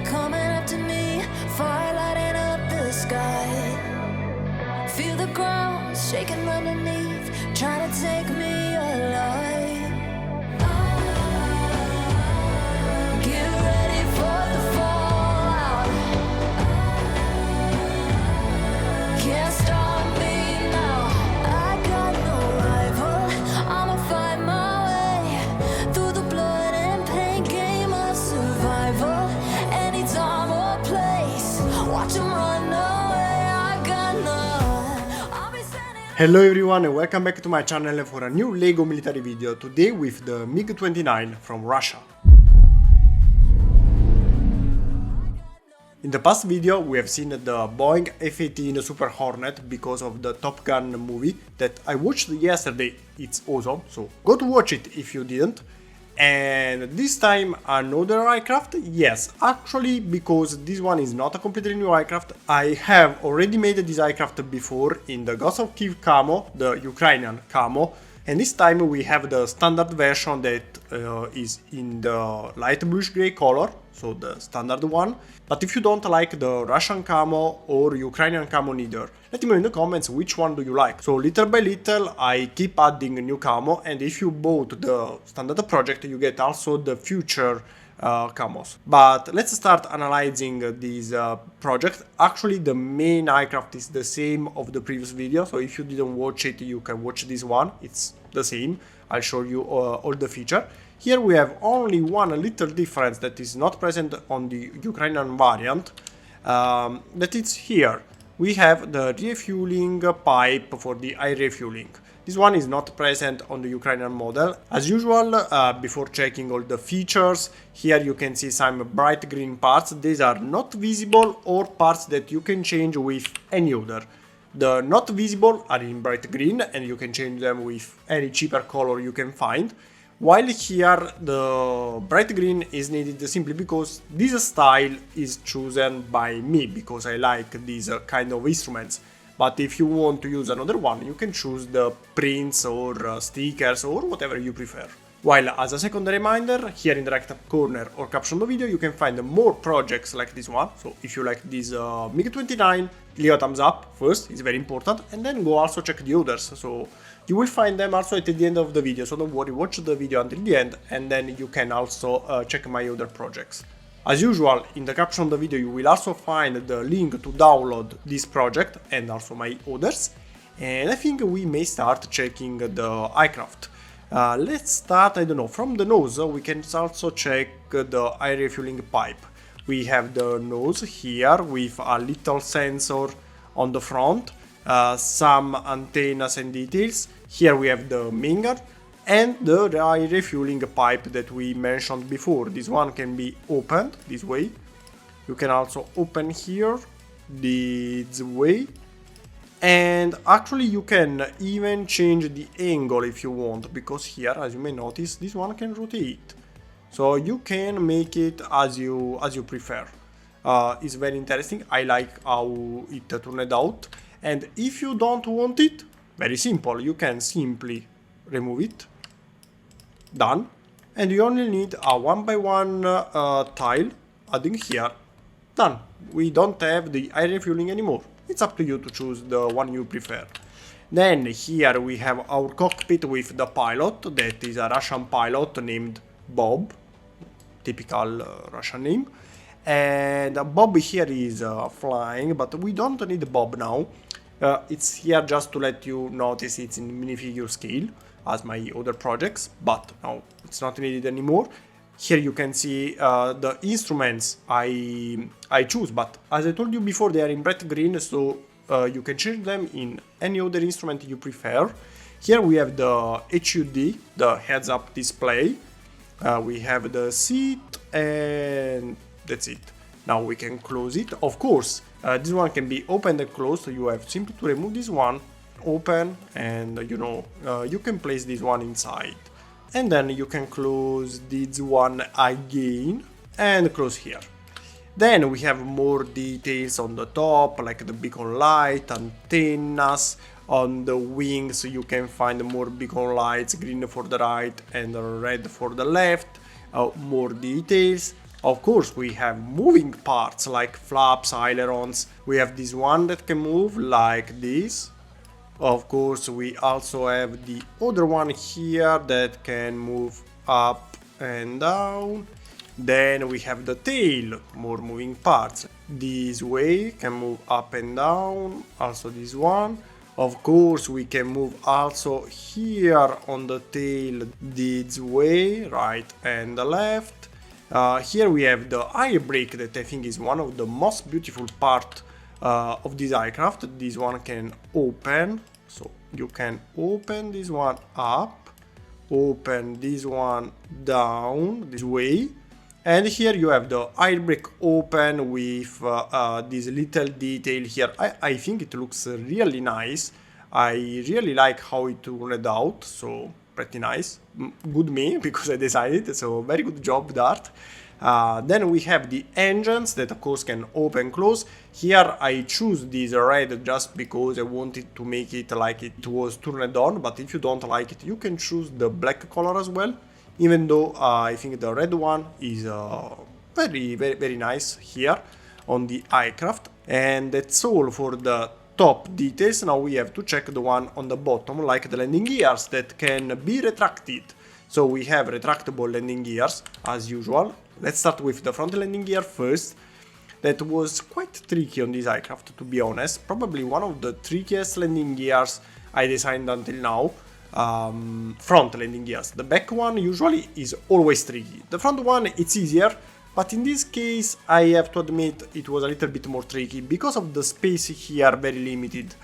coming up to me, fire lighting up the sky. Feel the ground shaking underneath, trying to take me alive. Get ready for the fallout. Can't stop me now. I got no rival. I'ma find my way through the blood and pain game of survival. Any time or place, watch 'em run away. I got none. I'll be standing. Hello everyone and welcome back to my channel for a new LEGO military video, today with the MiG-29 from Russia. In the past video we have seen the Boeing F-18 Super Hornet because of the Top Gun movie that I watched yesterday. It's awesome, so go to watch it if you didn't. And this time another aircraft? Yes, actually, because this one is not a completely new aircraft. I have already made this aircraft before in the Ghost of Kiev camo, the Ukrainian camo, and this time we have the standard version that is in the light bluish grey color, so the standard one. But if you don't like the Russian camo or Ukrainian camo neither, let me know in the comments which one do you like. So little by little I keep adding new camo, and if you bought the standard project you get also the future camos. But let's start analyzing this project. Actually the main aircraft is the same of the previous video, so if you didn't watch it you can watch this one, it's the same. I'll show you all the feature. Here we have only one little difference that is not present on the Ukrainian variant, that it's here. We have the refueling pipe for the air refueling. This one is not present on the Ukrainian model. As usual, before checking all the features, here you can see some bright green parts. These are not visible or parts that you can change with any other. The not visible are in bright green and you can change them with any cheaper color you can find. While here the bright green is needed simply because this style is chosen by me, because I like these kind of instruments. But if you want to use another one, you can choose the prints or stickers or whatever you prefer. While as a second reminder, here in the right top corner or caption of the video you can find more projects like this one. So if you like this MiG-29, leave a thumbs up first, it's very important, and then go also check the others. So you will find them also at the end of the video, so don't worry, watch the video until the end and then you can also check my other projects. As usual, in the caption of the video you will also find the link to download this project and also my others. And I think we may start checking the aircraft. Let's start, I don't know, from the nose. We can also check the air refueling pipe. We have the nose here with a little sensor on the front, some antennas and details. Here we have the manger and the air refueling pipe that we mentioned before. This one can be opened this way. You can also open here this way. And actually you can even change the angle if you want, because here, as you may notice, this one can rotate. So you can make it as you prefer. It's very interesting. I like how it turned out. And if you don't want it, very simple, you can simply remove it. Done. And you only need a 1x1 tile adding here. Done. We don't have the air refueling anymore. It's up to you to choose the one you prefer. Then here we have our cockpit with the pilot, that is a Russian pilot named Bob, typical Russian name. And Bob here is flying, but we don't need Bob now. It's here just to let you notice it's in minifigure scale, as my other projects, but now it's not needed anymore. Here you can see the instruments I choose, but as I told you before, they are in bright green, so you can change them in any other instrument you prefer. Here we have the HUD, the heads-up display. We have the seat, and that's it. Now we can close it. Of course, this one can be opened and closed, so you have simply to remove this one, open, and you can place this one inside. And then you can close this one again and close here. Then we have more details on the top, like the beacon light, antennas. On the wings you can find more beacon lights, green for the right and red for the left. More details. Of course, we have moving parts like flaps, ailerons. We have this one that can move like this. Of course, we also have the other one here that can move up and down. Then we have the tail, more moving parts. This way can move up and down, also this one. Of course, we can move also here on the tail this way, right and left. Here we have the air brake that I think is one of the most beautiful part of this aircraft. This one can open, so you can open this one up, open this one down this way. And here you have the air brake open with this little detail here. I think it looks really nice. I really like how it turned out, so pretty nice. Good me, because I designed it, so very good job, Darth. Then we have the engines that of course can open and close. Here I choose this red just because I wanted to make it like it was turned on, but if you don't like it, you can choose the black color as well. Even though I think the red one is very nice here on the aircraft. And that's all for the top details. Now we have to check the one on the bottom, like the landing gears that can be retracted. So we have retractable landing gears as usual. Let's start with the front landing gear first. That was quite tricky on this aircraft, to be honest. Probably one of the trickiest landing gears I designed until now. Front landing gears. The back one usually is always tricky. The front one it's easier, but in this case I have to admit it was a little bit more tricky because of the space here very limited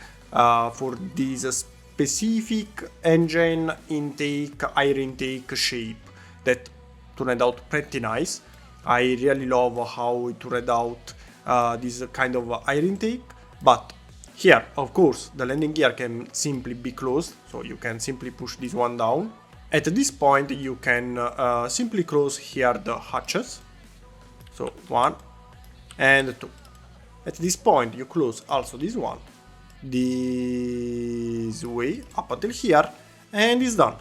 for this specific engine intake, air intake shape that turned out pretty nice. I really love how it turned out this kind of air intake, but here, of course, the landing gear can simply be closed, so you can simply push this one down. At this point, you can simply close here the hatches, so 1 and 2. At this point, you close also this one, this way, up until here, and it's done.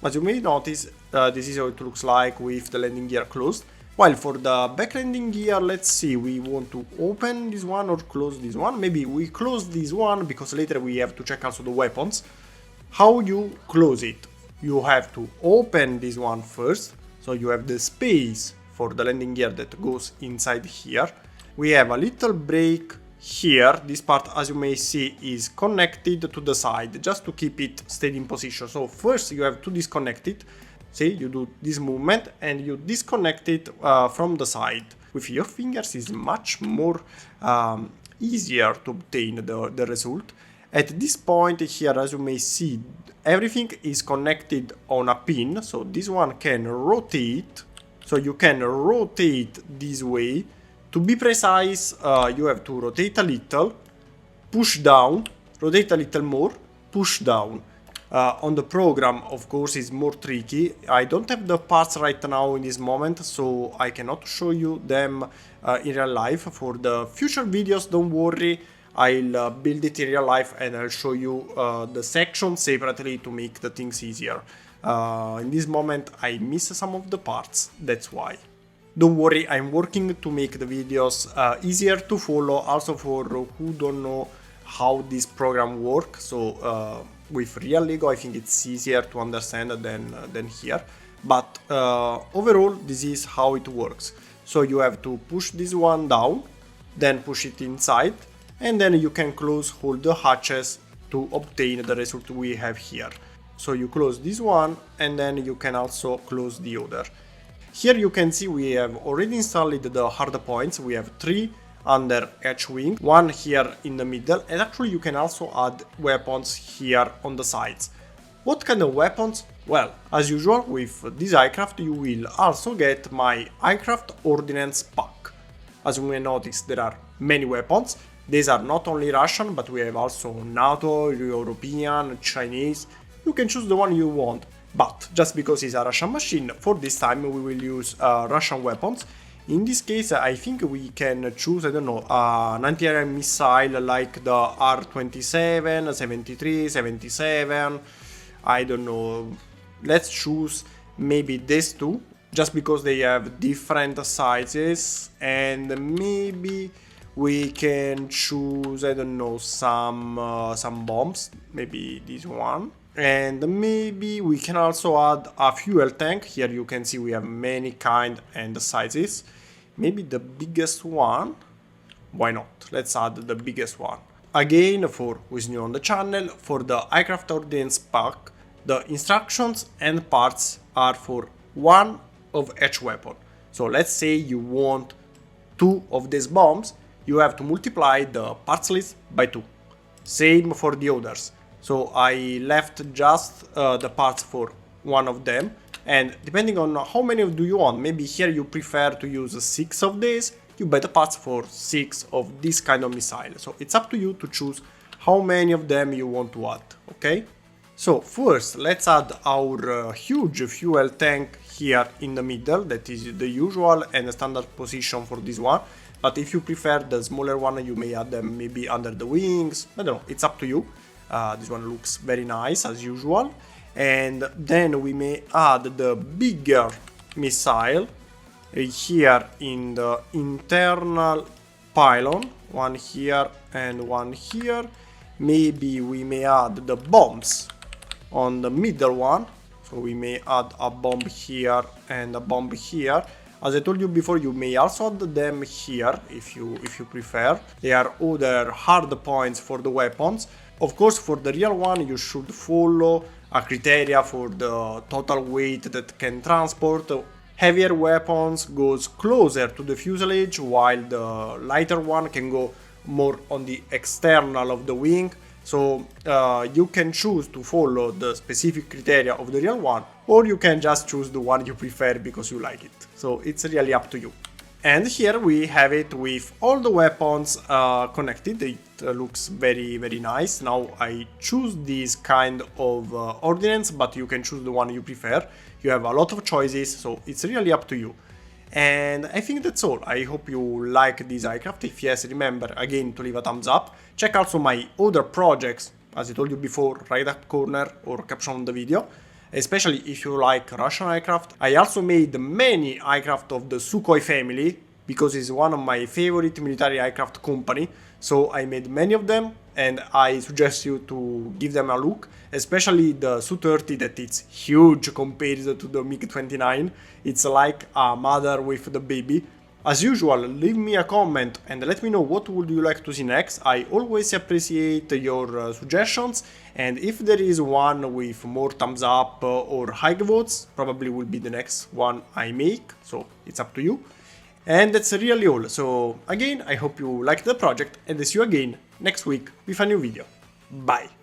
As you may notice, this is how it looks like with the landing gear closed. While for the back landing gear, let's see, we want to open this one or close this one. Maybe we close this one because later we have to check also the weapons. How you close it? You have to open this one first, so you have the space for the landing gear that goes inside here. We have a little brake here. This part, as you may see, is connected to the side just to keep it steady in position. So first you have to disconnect it. See, you do this movement and you disconnect it from the side. With your fingers is much more easier to obtain the result. At this point here, as you may see, everything is connected on a pin, so this one can rotate. So you can rotate this way. To be precise, you have to rotate a little, push down, rotate a little more, push down. On the program, of course, is more tricky. I don't have the parts right now in this moment, so I cannot show you them in real life. For the future videos, don't worry, I'll build it in real life and I'll show you the sections separately to make the things easier. In this moment, I miss some of the parts, that's why. Don't worry, I'm working to make the videos easier to follow, also for who don't know how this program works. So with real Lego, I think it's easier to understand than here. But overall, this is how it works. So you have to push this one down, then push it inside, and then you can close all the hatches to obtain the result we have here. So you close this one, and then you can also close the other. Here you can see we have already installed the hard points. We have 3 under each wing, 1 here in the middle, and actually you can also add weapons here on the sides. What kind of weapons? Well, as usual with this aircraft you will also get my aircraft ordnance pack. As you may notice, there are many weapons. These are not only Russian, but we have also NATO, European, Chinese. You can choose the one you want, but just because it's a Russian machine, for this time we will use Russian weapons. In this case, I think we can choose, I don't know, an anti-air missile like the R-27, 73, 77, I don't know. Let's choose maybe these two. just because they have different sizes, and maybe we can choose, I don't know, some bombs, maybe this one. And maybe we can also add a fuel tank. Here you can see we have many kind and sizes. Maybe the biggest one. Why not? Let's add the biggest one. Again, for who is new on the channel, for the aircraft ordnance pack, the instructions and parts are for one of each weapon. So let's say you want 2 of these bombs, you have to multiply the parts list by 2. Same for the others. So I left just the parts for one of them, and depending on how many do you want, maybe here you prefer to use 6 of these, you buy the parts for 6 of this kind of missile. So it's up to you to choose how many of them you want to add, okay? So first let's add our huge fuel tank here in the middle. That is the usual and the standard position for this one. But if you prefer the smaller one, you may add them maybe under the wings. I don't know, it's up to you. This one looks very nice as usual. And then we may add the bigger missile here in the internal pylon, one here and one here. Maybe we may add the bombs on the middle one, so we may add a bomb here and a bomb here. As I told you before, you may also add them here if you prefer. They are other hard points for the weapons. Of course, for the real one you should follow a criteria for the total weight that can transport. Heavier weapons goes closer to the fuselage, while the lighter one can go more on the external of the wing. So you can choose to follow the specific criteria of the real one, or you can just choose the one you prefer because you like it. So it's really up to you. And here we have it with all the weapons connected. It looks very nice. Now I choose this kind of ordnance, but you can choose the one you prefer. You have a lot of choices, so it's really up to you. And I think that's all. I hope you like this aircraft. If yes, remember again to leave a thumbs up. Check also my other projects, as I told you before, right up corner or caption on the video. Especially if you like Russian aircraft. I also made many aircraft of the Sukhoi family, because it's one of my favorite military aircraft company. So I made many of them, and I suggest you to give them a look, especially the Su-30, that it's huge compared to the MiG-29. It's like a mother with the baby. As usual, leave me a comment and let me know what would you like to see next. I always appreciate your suggestions, and if there is one with more thumbs up or high votes, probably will be the next one I make, so it's up to you. And that's really all. So again, I hope you liked the project, and I see you again next week with a new video. Bye!